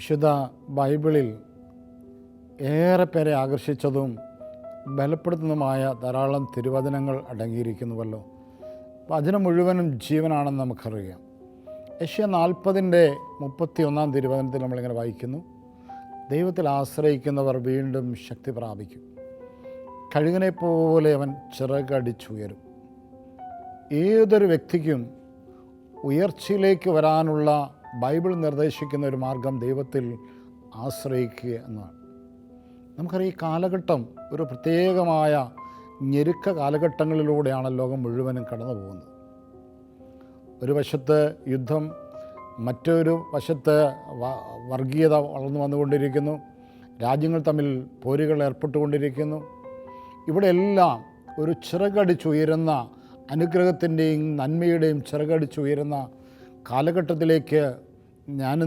വിശുദ്ധ ബൈബിളിൽ ഏറെ പേരെ ആകർഷിച്ചതും ബലപ്പെടുത്തുന്നതുമായ ധാരാളം തിരുവചനങ്ങൾ അടങ്ങിയിരിക്കുന്നുവല്ലോ. വചനം മുഴുവനും ജീവനാണെന്ന് നമുക്കറിയാം. യെശയ്യാ 40:31 തിരുവചനത്തിൽ നമ്മളിങ്ങനെ വായിക്കുന്നു, ദൈവത്തിൽ ആശ്രയിക്കുന്നവർ വീണ്ടും ശക്തി പ്രാപിക്കും, കഴുകനെ പോലെ അവൻ ചിറകടിച്ചുയരും. ഏതൊരു വ്യക്തിക്കും ഉയർച്ചയിലേക്ക് വരാനുള്ള ബൈബിൾ നിർദ്ദേശിക്കുന്ന ഒരു മാർഗം ദൈവത്തിൽ ആശ്രയിക്കുക എന്നാണ്. നമുക്കറിയാം, ഈ കാലഘട്ടം ഒരു പ്രത്യേകമായ ഞെരുക്ക കാലഘട്ടങ്ങളിലൂടെയാണ് ലോകം മുഴുവനും കടന്നു പോകുന്നത്. ഒരു വശത്ത് യുദ്ധം, മറ്റൊരു വശത്ത് വർഗീയത വളർന്നു വന്നുകൊണ്ടിരിക്കുന്നു, രാജ്യങ്ങൾ തമ്മിൽ പോരുകൾ ഏർപ്പെട്ടുകൊണ്ടിരിക്കുന്നു. ഇവിടെയെല്ലാം ഒരു ചിറകടിച്ചുയരുന്ന അനുഗ്രഹത്തിൻ്റെയും നന്മയുടെയും ചിറകടിച്ചുയരുന്ന കാലഘട്ടത്തിലേക്ക്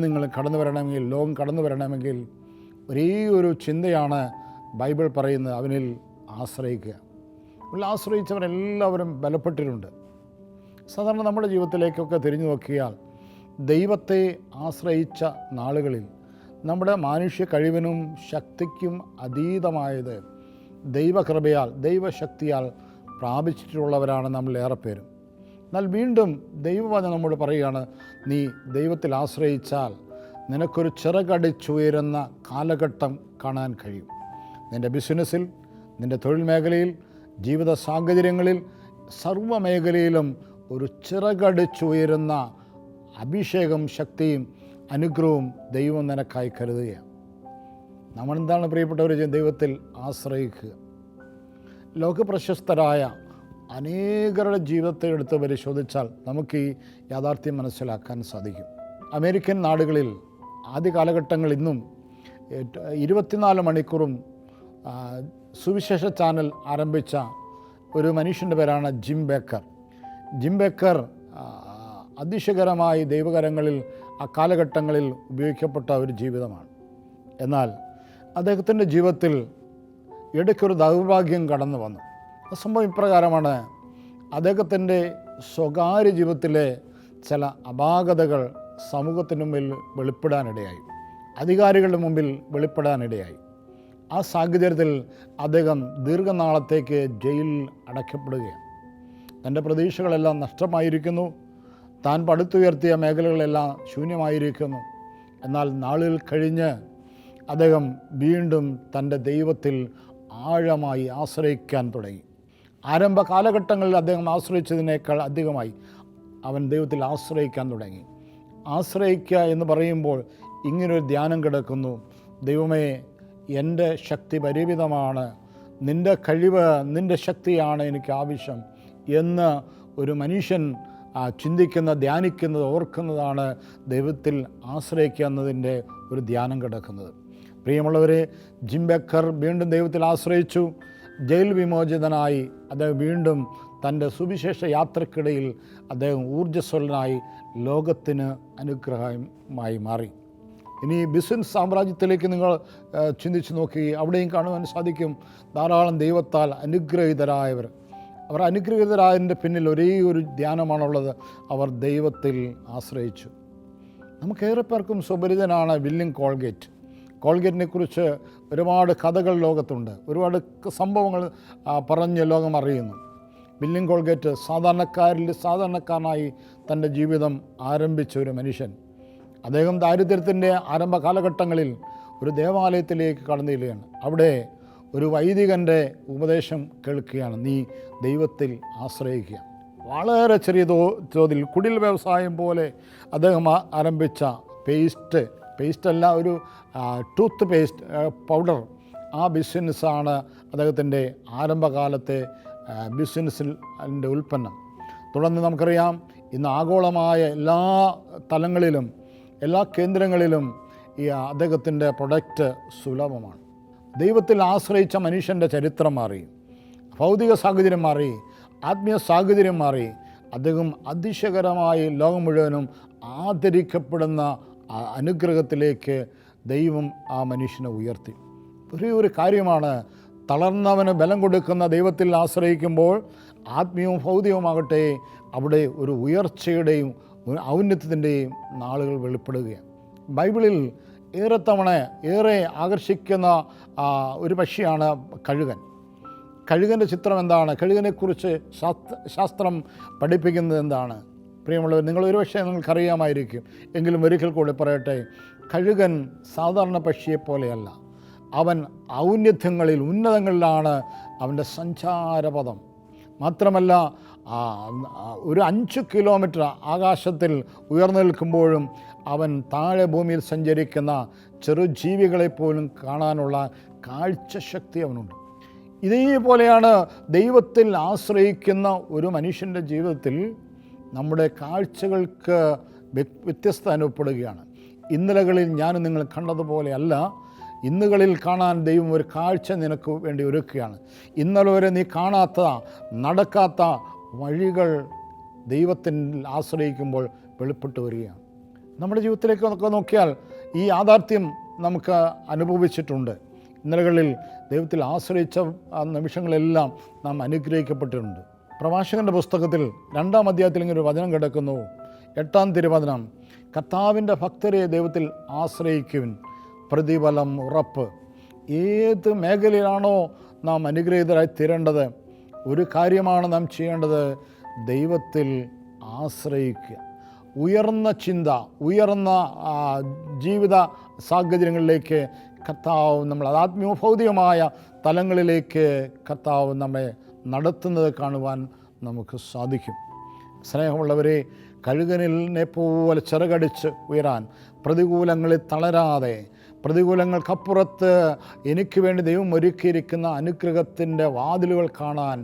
നിങ്ങൾ കടന്നു വരണമെങ്കിൽ, ലോകം കടന്നു വരണമെങ്കിൽ ഒരേ ഒരു ചിന്തയാണ് ബൈബിൾ പറയുന്നത്: അവനിൽ ആശ്രയിക്കുക. അവനിൽ ആശ്രയിച്ചവരെല്ലാവരും ബലപ്പെട്ടിട്ടുണ്ട്. സാധാരണ നമ്മുടെ ജീവിതത്തിലേക്കൊക്കെ തിരിഞ്ഞു നോക്കിയാൽ ദൈവത്തെ ആശ്രയിച്ച നാളുകളിൽ നമ്മുടെ മാനുഷ്യ കഴിവിനും ശക്തിക്കും അതീതമായത് ദൈവകൃപയാൽ, ദൈവശക്തിയാൽ പ്രാപിച്ചിട്ടുള്ളവരാണ് നമ്മളേറെ പേരും. എന്നാൽ വീണ്ടും ദൈവവചനം നമ്മോട് പറയുകയാണ്, നീ ദൈവത്തിൽ ആശ്രയിച്ചാൽ നിനക്കൊരു ചിറകടിച്ചുയരുന്ന കാലഘട്ടം കാണാൻ കഴിയും. നിൻ്റെ ബിസിനസ്സിൽ, നിൻ്റെ തൊഴിൽ മേഖലയിൽ, ജീവിത സാഹചര്യങ്ങളിൽ, സർവ്വ മേഖലയിലും ഒരു ചിറകടിച്ചുയരുന്ന അഭിഷേകം, ശക്തിയും അനുഗ്രഹവും ദൈവം നിനക്കായി കരുതുകയാണ്. നമ്മളെന്താണ് പ്രിയപ്പെട്ടവർ ദൈവത്തിൽ ആശ്രയിക്കുക? ലോകപ്രശസ്തരായ അനേകരുടെ ജീവിതത്തെ എടുത്ത് പരിശോധിച്ചാൽ നമുക്ക് ഈ യാഥാർത്ഥ്യം മനസ്സിലാക്കാൻ സാധിക്കും. അമേരിക്കൻ നാടുകളിൽ ആദ്യ കാലഘട്ടങ്ങൾ ഇന്നും 24 മണിക്കൂറും സുവിശേഷ ചാനൽ ആരംഭിച്ച ഒരു മനുഷ്യൻ്റെ പേരാണ് ജിം ബേക്കർ. ജിം ബേക്കർ അതിശയകരമായി ദൈവകരങ്ങളിൽ ആ കാലഘട്ടങ്ങളിൽ ഉപയോഗിക്കപ്പെട്ട ഒരു ജീവിതമാണ്. എന്നാൽ അദ്ദേഹത്തിൻ്റെ ജീവിതത്തിൽ ഇടയ്ക്കൊരു ദൗർഭാഗ്യം കടന്നു വന്നു. ആ സംഭവം ഇപ്രകാരമാണ്: അദ്ദേഹത്തിൻ്റെ സ്വകാര്യ ജീവിതത്തിലെ ചില അപാകതകൾ സമൂഹത്തിന് മുമ്പിൽ വെളിപ്പെടാനിടയായി, അധികാരികളുടെ മുമ്പിൽ വെളിപ്പെടാനിടയായി. ആ സാഹചര്യത്തിൽ അദ്ദേഹം ദീർഘനാളത്തേക്ക് ജയിലിൽ അടയ്ക്കപ്പെടുകയാണ്. തൻ്റെ പ്രതീക്ഷകളെല്ലാം നഷ്ടമായിരിക്കുന്നു, താൻ പടുത്തുയർത്തിയ മേഖലകളെല്ലാം ശൂന്യമായിരിക്കുന്നു. എന്നാൽ നാളുകൾ കഴിഞ്ഞ് അദ്ദേഹം വീണ്ടും തൻ്റെ ദൈവത്തിൽ ആഴമായി ആശ്രയിക്കാൻ തുടങ്ങി. ആരംഭ കാലഘട്ടങ്ങളിൽ അദ്ദേഹം ആശ്രയിച്ചതിനേക്കാൾ അധികമായി അവൻ ദൈവത്തിൽ ആശ്രയിക്കാൻ തുടങ്ങി. ആശ്രയിക്കുക എന്ന് പറയുമ്പോൾ ഇങ്ങനൊരു ധ്യാനം കിടക്കുന്നു: ദൈവമേ, എൻ്റെ ശക്തി പരിമിതമാണ്, നിൻ്റെ കഴിവ്, നിൻ്റെ ശക്തിയാണ് എനിക്ക് ആവശ്യം എന്ന് ഒരു മനുഷ്യൻ ചിന്തിക്കുന്ന, ധ്യാനിക്കുന്നത്, ഓർക്കുന്നതാണ് ദൈവത്തിൽ ആശ്രയിക്കുക എന്നതിൻ്റെ ഒരു ധ്യാനം കിടക്കുന്നത്. പ്രിയമുള്ളവരെ, ജിം ബേക്കർ വീണ്ടും ദൈവത്തിൽ ആശ്രയിച്ചു. ജയിൽ വിമോചിതനായി അദ്ദേഹം വീണ്ടും തൻ്റെ സുവിശേഷ യാത്രക്കിടയിൽ അദ്ദേഹം ഊർജ്ജസ്വലനായി ലോകത്തിന് അനുഗ്രഹമായി മാറി. ഇനി ബിസിനസ് സാമ്രാജ്യത്തിലേക്ക് നിങ്ങൾ ചിന്തിച്ച് നോക്കി, അവിടെയും കാണുവാൻ സാധിക്കും ധാരാളം ദൈവത്താൽ അനുഗ്രഹീതരായവർ. അവർ അനുഗ്രഹീതരായതിൻ്റെ പിന്നിൽ ഒരേ ഒരു ധ്യാനമാണുള്ളത്: അവർ ദൈവത്തിൽ ആശ്രയിച്ചു. നമുക്കേറെ പേർക്കും സുപരിചിതനാണ് വില്യം കോൾഗേറ്റ്. കോൾഗേറ്റിനെ കുറിച്ച് ഒരുപാട് കഥകൾ ലോകത്തുണ്ട്, ഒരുപാട് സംഭവങ്ങൾ പറഞ്ഞ് ലോകം അറിയുന്നു. വില്യം കോൾഗേറ്റ് സാധാരണക്കാരനായി തൻ്റെ ജീവിതം ആരംഭിച്ച ഒരു മനുഷ്യൻ. അദ്ദേഹം ദാരിദ്ര്യത്തിൻ്റെ ആരംഭ കാലഘട്ടങ്ങളിൽ ഒരു ദേവാലയത്തിലേക്ക് കടന്നു ചെല്ലുകയാണ്. അവിടെ ഒരു വൈദികൻ്റെ ഉപദേശം കേൾക്കുകയാണ്: നീ ദൈവത്തിൽ ആശ്രയിക്കുക. വളരെ ചെറിയ തോതിൽ കുടിൽ വ്യവസായം പോലെ അദ്ദേഹം ആരംഭിച്ച പേസ്റ്റല്ല, ഒരു ടൂത്ത് പേസ്റ്റ് പൗഡർ, ആ ബിസിനസ്സാണ് അദ്ദേഹത്തിൻ്റെ ആരംഭകാലത്തെ ബിസിനസ്സിൻ്റെ ഉൽപ്പന്നം. തുടർന്ന് നമുക്കറിയാം, ഇന്ന് ആഗോളമായ എല്ലാ തലങ്ങളിലും, എല്ലാ കേന്ദ്രങ്ങളിലും ഈ അദ്ദേഹത്തിൻ്റെ പ്രൊഡക്റ്റ് സുലഭമാണ്. ദൈവത്തിൽ ആശ്രയിച്ച മനുഷ്യൻ്റെ ചരിത്രം മാറി, ഭൗതിക സാഹചര്യം മാറി, ആത്മീയ സാഹചര്യം മാറി. അദ്ദേഹം അതിശയകരമായി ലോകം മുഴുവനും ആദരിക്കപ്പെടുന്ന അനുഗ്രഹത്തിലേക്ക് ദൈവം ആ മനുഷ്യനെ ഉയർത്തി. ഒരു കാര്യമാണ്, തളർന്നവന് ബലം കൊടുക്കുന്ന ദൈവത്തിൽ ആശ്രയിക്കുമ്പോൾ ആത്മീയവും ഭൗതികവുമാകട്ടെ അവിടെ ഒരു ഉയർച്ചയുടെയും ഔന്നത്യത്തിൻ്റെയും നാളുകൾ വെളിപ്പെടുകയാണ്. ബൈബിളിൽ ഏറെ തവണ ഏറെ ആകർഷിക്കുന്ന ഒരു പക്ഷിയാണ് കഴുകൻ. കഴുകൻ്റെ ചിത്രം എന്താണ്? കഴുകനെക്കുറിച്ച് ശാസ്ത്രം പഠിപ്പിക്കുന്നത് എന്താണ്? പ്രിയമുള്ളവർ, നിങ്ങൾ ഒരുപക്ഷെ നിങ്ങൾക്കറിയാമായിരിക്കും, എങ്കിലും ഒരിക്കൽ കൂടി പറയട്ടെ. കഴുകൻ സാധാരണ പക്ഷിയെപ്പോലെയല്ല. അവൻ ഔന്നത്യങ്ങളിൽ, ഉന്നതങ്ങളിലാണ് അവൻ്റെ സഞ്ചാരപഥം. മാത്രമല്ല, ഒരു 5 കിലോമീറ്റർ ആകാശത്തിൽ ഉയർന്നു നിൽക്കുമ്പോഴും അവൻ താഴെ ഭൂമിയിൽ സഞ്ചരിക്കുന്ന ചെറുജീവികളെപ്പോലും കാണാനുള്ള കാഴ്ചശക്തി അവനുണ്ട്. ഇതേപോലെയാണ് ദൈവത്തിൽ ആശ്രയിക്കുന്ന ഒരു മനുഷ്യൻ്റെ ജീവിതത്തിൽ നമ്മുടെ കാഴ്ചകൾക്ക് വ്യത്യസ്ത അനുഭവപ്പെടുകയാണ്. ഇന്നലകളിൽ ഞാൻ നിങ്ങൾ കണ്ടതുപോലെയല്ല, ഇന്നുകളിൽ കാണാൻ ദൈവം ഒരു കാഴ്ച നിനക്ക് വേണ്ടി ഒരുക്കുകയാണ്. ഇന്നലെ വരെ നീ കാണാത്ത, നടക്കാത്ത വഴികൾ ദൈവത്തിൽ ആശ്രയിക്കുമ്പോൾ വെളിപ്പെട്ട് വരികയാണ്. നമ്മുടെ ജീവിതത്തിലേക്ക് നോക്കിയാൽ ഈ യാഥാർത്ഥ്യം നമുക്ക് അനുഭവിച്ചിട്ടുണ്ട്. ഇന്നലകളിൽ ദൈവത്തിൽ ആശ്രയിച്ച നിമിഷങ്ങളെല്ലാം നാം അനുഗ്രഹിക്കപ്പെട്ടിട്ടുണ്ട്. പ്രഭാഷകൻ്റെ പുസ്തകത്തിൽ 2-ാം അധ്യായത്തിൽ ഇങ്ങനൊരു വചനം കിടക്കുന്നു. 8-ാം തിരുവചനം: കർത്താവിൻ്റെ ഭക്തരെ ദൈവത്തിൽ ആശ്രയിക്കുവിൻ, പ്രതിഫലം ഉറപ്പ്. ഏത് മേഖലയിലാണോ നാം അനുഗ്രഹീതരായി തീരേണ്ടത്, ഒരു കാര്യമാണ് നാം ചെയ്യേണ്ടത്: ദൈവത്തിൽ ആശ്രയിക്കുക. ഉയർന്ന ചിന്ത, ഉയർന്ന ജീവിത സാഹചര്യങ്ങളിലേക്ക് കർത്താവ് നമ്മൾ, ആത്മീയ ഭൗതികമായ തലങ്ങളിലേക്ക് കർത്താവ് നമ്മെ നടത്തുന്നത് കാണുവാൻ നമുക്ക് സാധിക്കും. സ്നേഹമുള്ളവരെ, കഴുകനെ പോലെ ചിറകടിച്ച് ഉയരാൻ, പ്രതികൂലങ്ങളിൽ തളരാതെ, പ്രതികൂലങ്ങൾക്കപ്പുറത്ത് എനിക്ക് വേണ്ടി ദൈവം ഒരുക്കിയിരിക്കുന്ന അനുഗ്രഹത്തിൻ്റെ വാതിലുകൾ കാണാൻ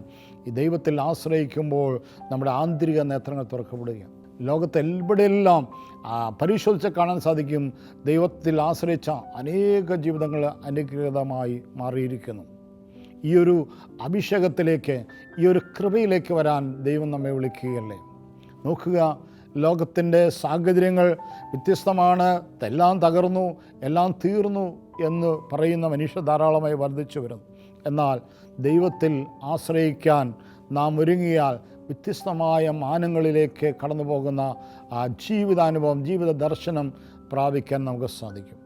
ഈ ദൈവത്തിൽ ആശ്രയിക്കുമ്പോൾ നമ്മുടെ ആന്തരിക നേത്രങ്ങൾ തുറക്കപ്പെടുകയാണ്. ലോകത്തെ എവിടെയെല്ലാം പരിശോധിച്ച് കാണാൻ സാധിക്കും, ദൈവത്തിൽ ആശ്രയിച്ച അനേക ജീവിതങ്ങൾ അനുഗ്രഹീതമായി മാറിയിരിക്കുന്നു. ഈ ഒരു അഭിഷേകത്തിലേക്ക്, ഈ ഒരു കൃപയിലേക്ക് വരാൻ ദൈവം നമ്മെ വിളിക്കുകയല്ലേ. നോക്കുക, ലോകത്തിൻ്റെ സാഹചര്യങ്ങൾ വ്യത്യസ്തമാണ്. എല്ലാം തകർന്നു, എല്ലാം തീർന്നു എന്ന് പറയുന്ന മനുഷ്യർ ധാരാളമായി വർദ്ധിച്ചു വരുന്നു. എന്നാൽ ദൈവത്തിൽ ആശ്രയിക്കാൻ നാം ഒരുങ്ങിയാൽ വ്യത്യസ്തമായ മാനങ്ങളിലേക്ക് കടന്നു പോകുന്ന ജീവിതാനുഭവം, ജീവിത ദർശനം പ്രാപിക്കാൻ നമുക്ക് സാധിക്കും.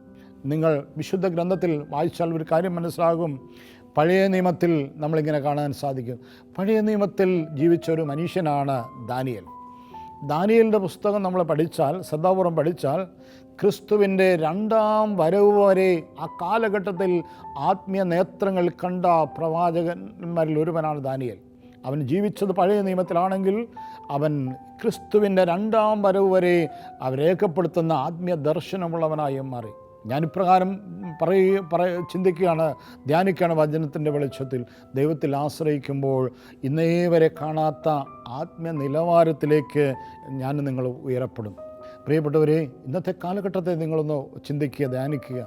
നിങ്ങൾ വിശുദ്ധ ഗ്രന്ഥത്തിൽ വായിച്ചാൽ ഒരു കാര്യം മനസ്സിലാകും. പഴയ നിയമത്തിൽ നമ്മളിങ്ങനെ കാണാൻ സാധിക്കും. പഴയ നിയമത്തിൽ ജീവിച്ച ഒരു മനുഷ്യനാണ് ദാനിയേൽ. ദാനിയേലിൻ്റെ പുസ്തകം നമ്മൾ പഠിച്ചാൽ, ശ്രദ്ധാപൂർവം പഠിച്ചാൽ, ക്രിസ്തുവിൻ്റെ 2-ാം വരവ് വരെ ആ കാലഘട്ടത്തിൽ ആത്മീയ നേത്രങ്ങൾ കണ്ട പ്രവാചകന്മാരിൽ ഒരുവനാണ് ദാനിയേൽ. അവൻ ജീവിച്ചത് പഴയ നിയമത്തിലാണെങ്കിൽ അവൻ ക്രിസ്തുവിൻ്റെ 2-ാം വരവ് വരെ രേഖപ്പെടുത്തുന്ന ആത്മീയ ദർശനമുള്ളവനായി മാറി. ഞാനിപ്രകാരം ചിന്തിക്കുകയാണ്, ധ്യാനിക്കുകയാണ് വചനത്തിൻ്റെ വെളിച്ചത്തിൽ. ദൈവത്തിൽ ആശ്രയിക്കുമ്പോൾ ഇന്നേ വരെ കാണാത്ത ആത്മീയ നിലവാരത്തിലേക്ക് ഞാൻ നിങ്ങൾ ഉയരപ്പെടും. പ്രിയപ്പെട്ടവരെ, ഇന്നത്തെ കാലഘട്ടത്തെ നിങ്ങളൊന്ന് ചിന്തിക്കുക, ധ്യാനിക്കുക.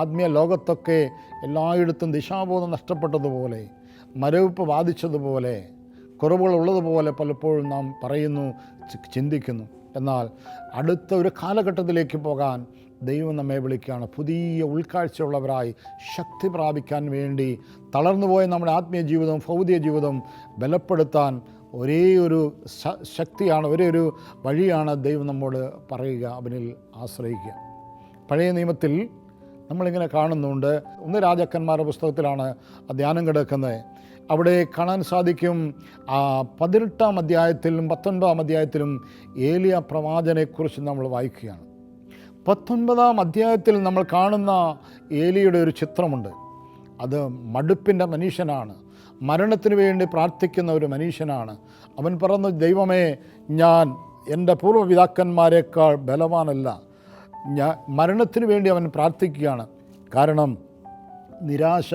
ആത്മീയ ലോകത്തൊക്കെ എല്ലായിടത്തും ദിശാബോധം നഷ്ടപ്പെട്ടതുപോലെ, മരവിപ്പ് ബാധിച്ചതുപോലെ, കുറവുകളുള്ളതുപോലെ പലപ്പോഴും നാം പറയുന്നു, ചിന്തിക്കുന്നു. എന്നാൽ അടുത്ത ഒരു കാലഘട്ടത്തിലേക്ക് പോകാൻ ദൈവം നമ്മെ വിളിക്കുകയാണ്. പുതിയ ഉൾക്കാഴ്ചയുള്ളവരായി ശക്തി പ്രാപിക്കാൻ വേണ്ടി തളർന്നുപോയ നമ്മുടെ ആത്മീയ ജീവിതവും ഭൗതിക ജീവിതവും ബലപ്പെടുത്താൻ ഒരേ ഒരു ശക്തിയാണ്, ഒരേ ഒരു വഴിയാണ് ദൈവം നമ്മോട് പറയുക: അവനിൽ ആശ്രയിക്കുക. പഴയ നിയമത്തിൽ നമ്മളിങ്ങനെ കാണുന്നുണ്ട്. 1 രാജാക്കന്മാരുടെ പുസ്തകത്തിലാണ് ധ്യാനം കിടക്കുന്നത്. അവിടെ കാണാൻ സാധിക്കും 18-ാം അധ്യായത്തിലും 19-ാം അധ്യായത്തിലും ഏലിയ പ്രവാചകനെക്കുറിച്ച് നമ്മൾ വായിക്കുകയാണ്. 19-ാം അധ്യായത്തിൽ നമ്മൾ കാണുന്ന ഏലിയുടെ ഒരു ചിത്രമുണ്ട്. അത് മടുപ്പിൻ്റെ മനുഷ്യനാണ്, മരണത്തിന് വേണ്ടി പ്രാർത്ഥിക്കുന്ന ഒരു മനുഷ്യനാണ്. അവൻ പറഞ്ഞു, ദൈവമേ, ഞാൻ എൻ്റെ പൂർവ്വപിതാക്കന്മാരെക്കാൾ ബലവാനല്ല. മരണത്തിന് വേണ്ടി അവൻ പ്രാർത്ഥിക്കുകയാണ്. കാരണം നിരാശ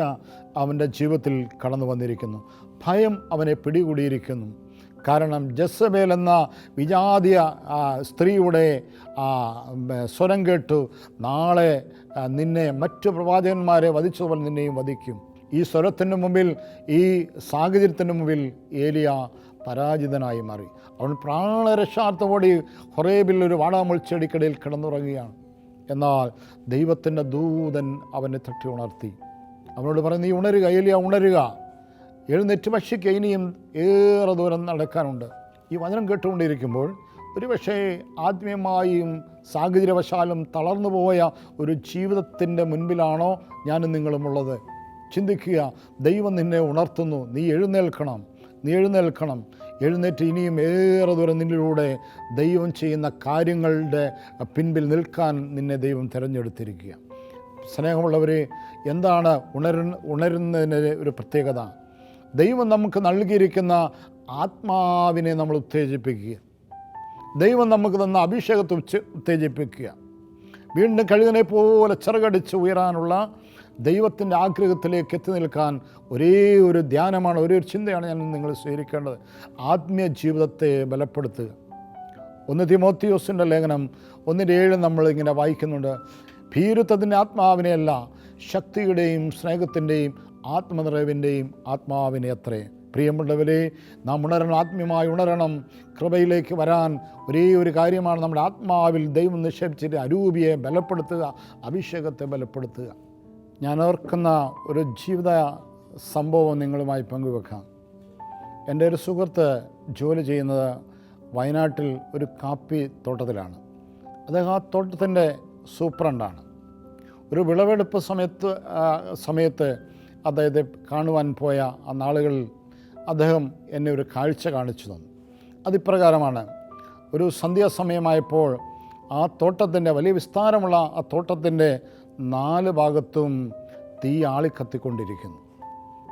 അവൻ്റെ ജീവിതത്തിൽ കടന്നു വന്നിരിക്കുന്നു. ഭയം അവനെ പിടികൂടിയിരിക്കുന്നു. കാരണം ജസബേൽ എന്ന വിജാതീയ സ്ത്രീയുടെ സ്വരം കേട്ടു, നാളെ നിന്നെ മറ്റു പ്രവാചകന്മാരെ വധിച്ചതുപോലെ നിന്നെയും വധിക്കും. ഈ സ്വരത്തിൻ്റെ മുമ്പിൽ, ഈ സാഹചര്യത്തിൻ്റെ മുമ്പിൽ ഏലിയ പരാജിതനായി മാറി. അവൻ പ്രാണരക്ഷാർത്ഥമോടി ഹൊറേബിൽ ഒരു വാടാമുൾച്ചെടിക്കടയിൽ കിടന്നുറങ്ങുകയാണ്. എന്നാൽ ദൈവത്തിൻ്റെ ദൂതൻ അവനെ തട്ടി ഉണർത്തി. അവനോട് പറഞ്ഞു, നീ ഉണരുക ഏലിയ, ഉണരുക, എഴുന്നേറ്റ് ഭക്ഷിക്കുക, ഇനിയും ഏറെ ദൂരം നടക്കാനുണ്ട്. ഈ വചനം കേട്ടുകൊണ്ടിരിക്കുമ്പോൾ ഒരുപക്ഷേ ആത്മീയമായും സാഹചര്യവശാലും തളർന്നു പോയ ഒരു ജീവിതത്തിൻ്റെ മുൻപിലാണോ ഞാനും നിങ്ങളുമുള്ളത്? ചിന്തിക്കുക. ദൈവം നിന്നെ ഉണർത്തുന്നു. നീ എഴുന്നേൽക്കണം, നീ എഴുന്നേൽക്കണം. എഴുന്നേറ്റ് ഇനിയും ഏറെ ദൂരം നിന്നിലൂടെ ദൈവം ചെയ്യുന്ന കാര്യങ്ങളുടെ പിൻപിൽ നിൽക്കാൻ നിന്നെ ദൈവം തിരഞ്ഞെടുത്തിരിക്കുക. സ്നേഹമുള്ളവരെ, എന്താണ് ഉണരുന്നതിന് ഒരു പ്രത്യേകത? ദൈവം നമുക്ക് നൽകിയിരിക്കുന്ന ആത്മാവിനെ നമ്മൾ ഉത്തേജിപ്പിക്കുക. ദൈവം നമുക്ക് തന്ന അഭിഷേകത്തെ ഉത്തേജിപ്പിക്കുക. വീണ്ടും കഴുകനെ പോലെ ചിറകടിച്ച് ഉയരാനുള്ള ദൈവത്തിൻ്റെ ആഗ്രഹത്തിലേക്ക് എത്തി നിൽക്കാൻ ഒരേ ഒരു ധ്യാനമാണ്, ഒരേ ഒരു ചിന്തയാണ് ഞാൻ നിങ്ങൾ സ്വീകരിക്കേണ്ടത്. ആത്മീയ ജീവിതത്തെ ബലപ്പെടുത്തുക. 1 തിമോത്തിയോസിൻ്റെ ലേഖനം 1:7 നമ്മളിങ്ങനെ വായിക്കുന്നുണ്ട്. ഭീരുത്വത്തിൻ്റെ ആത്മാവിനെയല്ല, ശക്തിയുടെയും സ്നേഹത്തിൻ്റെയും ആത്മനിറവിൻ്റെയും ആത്മാവിനെ അത്രേ. പ്രിയമുള്ളവരെ, നാം ഉണരണം, ആത്മീയമായി ഉണരണം. കൃപയിലേക്ക് വരാൻ ഒരേ ഒരു കാര്യമാണ് നമ്മുടെ ആത്മാവിൽ ദൈവം നിക്ഷേപിച്ചിട്ട് അരൂപിയെ ബലപ്പെടുത്തുക, അഭിഷേകത്തെ ബലപ്പെടുത്തുക. ഞാൻ ഓർക്കുന്ന ഒരു ജീവിത സംഭവം നിങ്ങളുമായി പങ്കുവെക്കാം. എൻ്റെ ഒരു സുഹൃത്ത് ജോലി ചെയ്യുന്നത് വയനാട്ടിൽ ഒരു കാപ്പി തോട്ടത്തിലാണ്. അദ്ദേഹം ആ തോട്ടത്തിൻ്റെ സൂപ്രണ്ടാണ്. ഒരു വിളവെടുപ്പ് സമയത്ത് അദ്ദേഹത്തെ കാണുവാൻ പോയ ആ നാളുകളിൽ അദ്ദേഹം എന്നെ ഒരു കാഴ്ച കാണിച്ചു തന്നു. അതിപ്രകാരമാണ്. ഒരു സന്ധ്യാസമയമായപ്പോൾ ആ തോട്ടത്തിൻ്റെ, വലിയ വിസ്താരമുള്ള ആ തോട്ടത്തിൻ്റെ 4 ഭാഗത്തും തീ ആളിക്കത്തിക്കൊണ്ടിരിക്കുന്നു.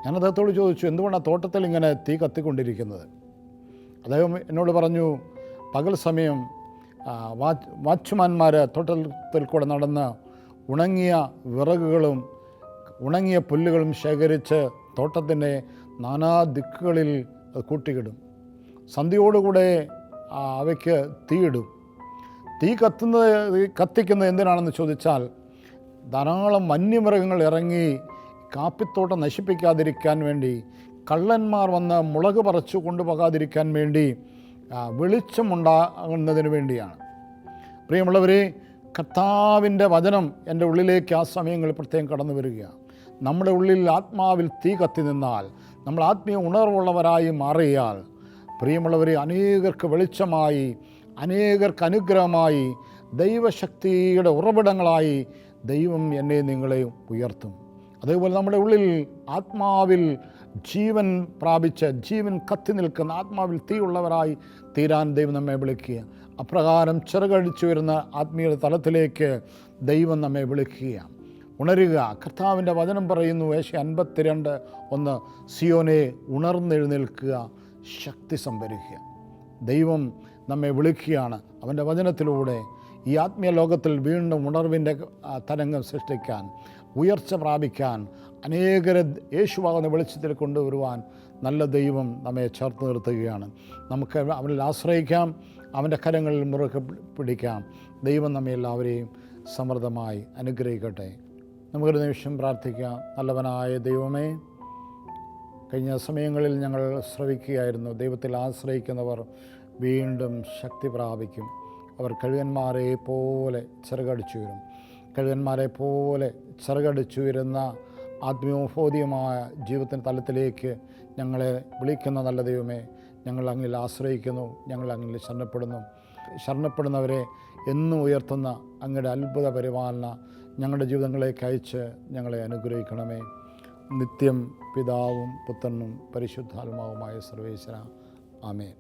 ഞാൻ അദ്ദേഹത്തോട് ചോദിച്ചു, എന്തുകൊണ്ടാണ് തോട്ടത്തിൽ ഇങ്ങനെ തീ കത്തിക്കൊണ്ടിരിക്കുന്നത്? അദ്ദേഹം എന്നോട് പറഞ്ഞു, പകൽ സമയം വാച്ച്മാന്മാർ തോട്ടത്തിൽ കൂടെ നടന്ന് ഉണങ്ങിയ വിറകുകളും ഉണങ്ങിയ പുല്ലുകളും ശേഖരിച്ച് തോട്ടത്തിൻ്റെ നാനാ ദിക്കുകളിൽ കൂട്ടിയിടും. സന്ധ്യയോടുകൂടെ അവയ്ക്ക് തീയിടും. തീ കത്തിക്കുന്നത് എന്തിനാണെന്ന് ചോദിച്ചാൽ, ധാരാളം വന്യമൃഗങ്ങൾ ഇറങ്ങി കാപ്പിത്തോട്ടം നശിപ്പിക്കാതിരിക്കാൻ വേണ്ടി, കള്ളന്മാർ വന്ന് മുളക് പറിച്ചു കൊണ്ടുപോകാതിരിക്കാൻ വേണ്ടി, വെളിച്ചമുണ്ടാകുന്നതിന് വേണ്ടിയാണ്. പ്രിയമുള്ളവരെ, കർത്താവിൻ്റെ വചനം എൻ്റെ ഉള്ളിലേക്ക് ആ സമയങ്ങളിൽ പ്രത്യേകം കടന്നു വരികയാണ്. നമ്മുടെ ഉള്ളിൽ ആത്മാവിൽ തീ കത്തി നിന്നാൽ, നമ്മൾ ആത്മീയ ഉണർവുള്ളവരായി മാറിയാൽ, പ്രിയമുള്ളവരെ, അനേകർക്ക് വെളിച്ചമായി, അനേകർക്ക് അനുഗ്രഹമായി, ദൈവശക്തിയുടെ ഉറവിടങ്ങളായി ദൈവം എന്നെ നിങ്ങളെയും ഉയർത്തും. അതേപോലെ നമ്മുടെ ഉള്ളിൽ ആത്മാവിൽ ജീവൻ പ്രാപിച്ച്, ജീവൻ കത്തി നിൽക്കുന്ന, ആത്മാവിൽ തീയുള്ളവരായി തീരാൻ ദൈവം നമ്മെ വിളിക്കുക. അപ്രകാരം ചിറകടിച്ചു വരുന്ന ആത്മീയ തലത്തിലേക്ക് ദൈവം നമ്മെ വിളിക്കുക. ഉണരുക. കർത്താവിൻ്റെ വചനം പറയുന്നു, ഏശയ്യാ 52:1, സിയോനെ ഉണർന്നെഴുന്നേൽക്കുക, ശക്തി സംഭരിക്കുക. ദൈവം നമ്മെ വിളിക്കുകയാണ് അവൻ്റെ വചനത്തിലൂടെ ഈ ആത്മീയ ലോകത്തിൽ വീണ്ടും ഉണർവിൻ്റെ തരംഗം സൃഷ്ടിക്കാൻ, ഉയർച്ച പ്രാപിക്കാൻ, അനേകരെ യേശുവാകുന്ന വെളിച്ചത്തിൽ കൊണ്ടുവരുവാൻ നല്ല ദൈവം നമ്മെ ചേർത്ത് നിർത്തുകയാണ്. നമുക്ക് അവനിൽ ആശ്രയിക്കാം, അവൻ്റെ കരങ്ങളിൽ മുറുകെ പിടിക്കാം. ദൈവം നമ്മെ എല്ലാവരെയും സമൃദ്ധമായി അനുഗ്രഹിക്കട്ടെ. നമുക്കൊരു നിമിഷം പ്രാർത്ഥിക്കാം. നല്ലവനായ ദൈവമേ, കഴിഞ്ഞ സമയങ്ങളിൽ ഞങ്ങൾ ശ്രവിക്കുകയായിരുന്നു, ദൈവത്തിൽ ആശ്രയിക്കുന്നവർ വീണ്ടും ശക്തി പ്രാപിക്കും. അവർ കഴുകന്മാരെ പോലെ ചിറകടിച്ചു വരും. കഴുകന്മാരെ പോലെ ചിറകടിച്ചു വരുന്ന ആത്മീയോഫോദ്യമായ ജീവിതത്തിൻ്റെ തലത്തിലേക്ക് ഞങ്ങളെ വിളിക്കുന്ന നല്ല ദൈവമേ, ഞങ്ങൾ അങ്ങിൽ ആശ്രയിക്കുന്നു, ഞങ്ങൾ അങ്ങിൽ ശരണപ്പെടുന്നവരെ എന്നും ഉയർത്തുന്ന അങ്ങയുടെ അത്ഭുത പരിപാലന ഞങ്ങളുടെ ജീവിതങ്ങളിലേക്ക് അയച്ച് ഞങ്ങളെ അനുഗ്രഹിക്കണമേ. നിത്യം പിതാവും പുത്രനും പരിശുദ്ധാത്മാവുമായ സർവേശ്വര. ആമേൻ.